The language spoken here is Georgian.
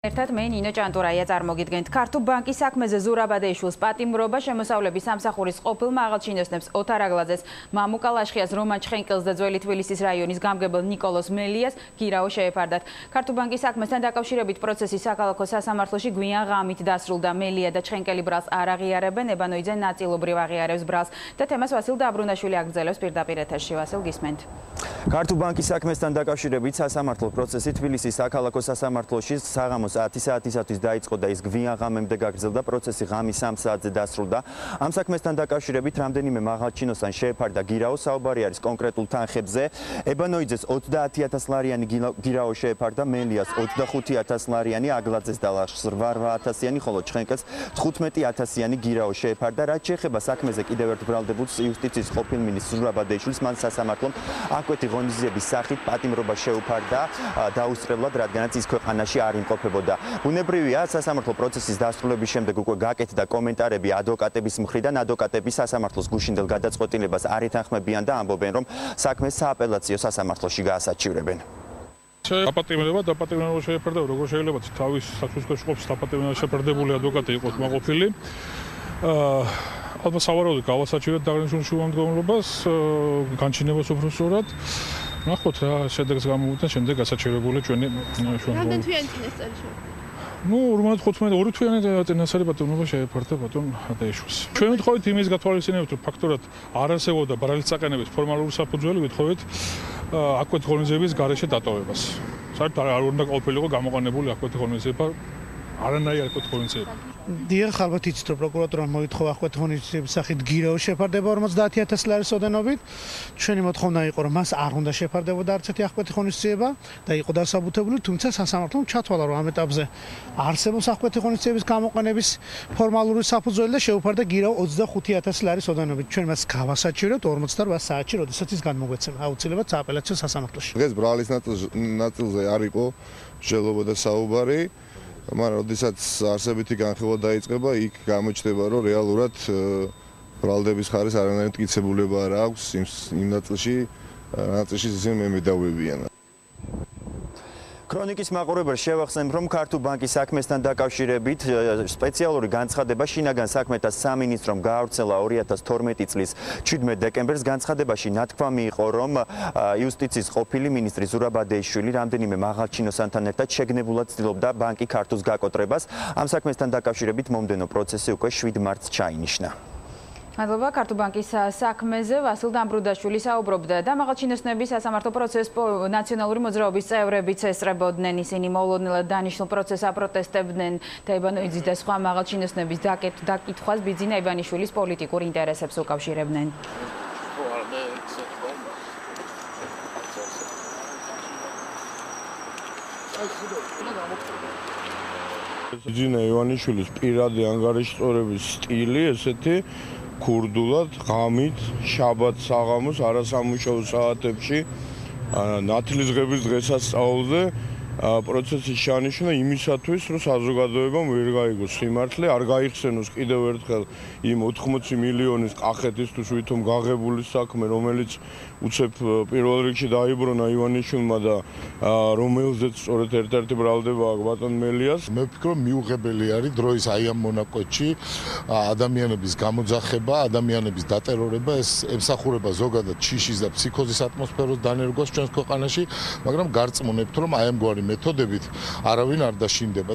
ერთად მე ნინო ჭანტურაია წარმოგიდგენთ. ქართულ ბანკის საქმეზე ზურაბადეიშვილს პატიმრობა შემოსავლების სამსახურის ყოფილ მაღალჩინოსნებს ოთარ აგლაძეს, მამუკა ლაშხიას, რომან ჩხენკელს და ძველი თბილისის რაიონის გამგებელ ნიკოლოზ მელიას გირაო შეეფარდათ. ქართულ ბანკის საქმესთან დაკავშირებით პროცესი საქალაქო სასამართლოში გვიან ღამით დასრულდა. მელია და ჩხენკელი ბრალს არ აღიარებენ, ებანოიძე ნაწილობრივ აღიარებს ბრალს და თემას ვასილ დაბრუნაშვილი აგრძელებს პირდაპირ ეთერში. ვასილ, გისმენთ. ქართულ ბანკის საქმესთან დაკავშირებით სასამართლო პროცესი თბილისის საქალაქო სასამართლოში საღამოს 10 საათისათვის დაიწყო და ის გვიან ღამემდე გაგრძელდა. პროცესი ღამის 3 საათზე დასრულდა. ამ საქმესთან დაკავშირებით რამდენიმე მაღალჩინოსთან შეეფარდა გირაო. საუბარი არის კონკრეტულ თანხებზე. ებანოიძეს 30,000 ლარიანი გირაო შეეფარდა, მელიას 25,000 ლარიანი, აგლაძეს და ლაშხს 8,000-იანი, ხოლო ჩხენკელს 15,000-იანი გირაო შეეფარდა. რაც შეეხება საქმეზე კიდევ ერთ ბრალდებულს, იუსტიციის ყოფილ მინისტრს ზურაბადეიშვილს მან სასამართლომ აკვეთი ღონისძიების სახით პატიმრობა შეუფარდა დაუსწრებლად, რადგანაც ის ქვეყანაში არ იმყოფებოდა. ბუნებრივია, სასამართლო პროცესის დასრულების შემდეგ უკვე გაკეთდა კომენტარები ადვოკატების მხრიდან. ადვოკატები სასამართლოს გუშინდელ გადაწყვეტილებას არ ეთანხმებიან და ამბობენ, რომ საქმეს სააპელაციო სასამართლოში გაასაჩივრებენ. დაპატიმრება შეეფარდა, როგორ შეიძლება თავის საქმის ყოფს დაპატიმრება შეფარდებული ადვოკატი იყოს მაყოფილი. ალბათ სავარაუდოდ გავასაჩივრეთ დაღრიცხულ შუამდგომლობას, განჩინებას უფრო სწორად. ნახოთ რა შედეგს გამოვიდა შემდეგ გასაჩივრებული ჩვენი შუამდგომლობა. რამდენ თვიანი წინასწარი შეეფარდა? 52 თვიანი წინასწარი პატიმრობა შეეფარდა ბატონ ადეიშვილს. ჩვენ ვთხოვით იმის გათვალისწინებით, რომ ფაქტორად არ არსებობდა ბრალის წაყენების ფორმალური საფუძველი, ვთხოვით აკვეთ ღონისძიების გარეშე დატოვებას. საერთოდ არ უნდა ყოფილიყო გამოყენებული აკვეთ ღონისძიება, არანაირი აკვეთ ღონისძიება. დიახ, ალბათ იცით, რომ პროკურატურამ მოითხოვა აკვეთ ღონისძიების სახით გირაო შეფარდება 50,000 ლარის ოდენობით. ჩვენი მოთხოვნა იყო, რომ მას არ უნდა შეფარდებოდა არც ერთი აკვეთი ღონისძიება და იყო დასაბუთებული, თუმცა სასამართლომ ჩათვალა, რომ ამ ეტაპზე არსებობს აკვეთი ღონისძიების გამოყენების ფორმალური საფუძველი და შეუფარდა გირაო 25,000 ლარის ოდენობით. ჩვენ მას გავასაჩივრებთ 48 საათში, როდესაც ის განმოგვეცემა აუცილებლად სააპელაციო სასამართლოში. დღეს ბრალის ნაწილზე არ იყო მსჯელობა და საუბარი. მაგრამ როდესაც არსებითი განხილვა დაიწყება, იქ გამოჩნდება, რომ რეალურად ბრალდების ხარეს არანაირი მტკიცებულება არ აქვს იმ ნაწილში ისინი მემედავებიან. ქრონიკის მაყურებელს შევახსენებ, რომ ქართულ ბანკის საქმესთან დაკავშირებით სპეციალური განცხადება შინაგან საქმეთა სამინისტრომ გაავრცელა 2012 წლის 17 დეკემბერს. განცხადებაში ნათქვამი იყო, რომ იუსტიციის ყოფილი მინისტრი ზურაბადეიშვილი რამდენიმე მაღალჩინოსანთან ერთად შეგნებულად ცდილობდა ბანკი ქართულს გაკოტრებას. ამ საქმესთან დაკავშირებით მომდენო პროცესი უკვე 7 მარტს ჩაინიშნა. მადლობა. ქართულ ბანკის საქმეზე ვასილ დამბრუნდაშვილი საუბრობდა და მაღალჩინოსნების სასამართლო პროცესს ნაციონალური მოძრაობის წევრებიც ესწრებოდნენ. ისინი მოულოდნელად დანიშნულ პროცესს აპროტესტებდნენ და ებანოიძის და სხვა მაღალჩინოსნების დაკითხვას ბიძინა ებანიშვილის პოლიტიკურ ინტერესებს უკავშირებდნენ. ბიძინა ევანიშვილის პირადი ანგარიშწორების სტილი ესეთი ქურდულად, ღამით, შაბათ საღამოს, არასამუშაო საათებში, ნათლისღების დღესასწაულზე პროცესის ჩანიშვნა იმისათვის, რომ საზოგადოებამ ვერ გაიგოს სიმართლე, არ გაიხსენოს კიდევ ერთხელ იმ 80 მილიონის კახეთისთვის ვითომ გაღებული საქმე, რომელიც უცებ პირველ რიგში დაიბრუნა ივანიშვილმა და რომელზეც სწორედ ერთ-ერთი ბრალდება აქვს ბატონ მელიას. მე ვფიქრობ, მიუღებელი არის დროის აი ამ მონაკვეთში ადამიანების გამოძახება, ადამიანების დატერორება, ეს ემსახურება ზოგადად შიშის და ფსიქოზის ატმოსფეროს დანერგვას ჩვენს ქვეყანაში, მაგრამ გარწმუნებთ, რომ აი ამგვარი მეთოდებით არავინ არ დაშინდება.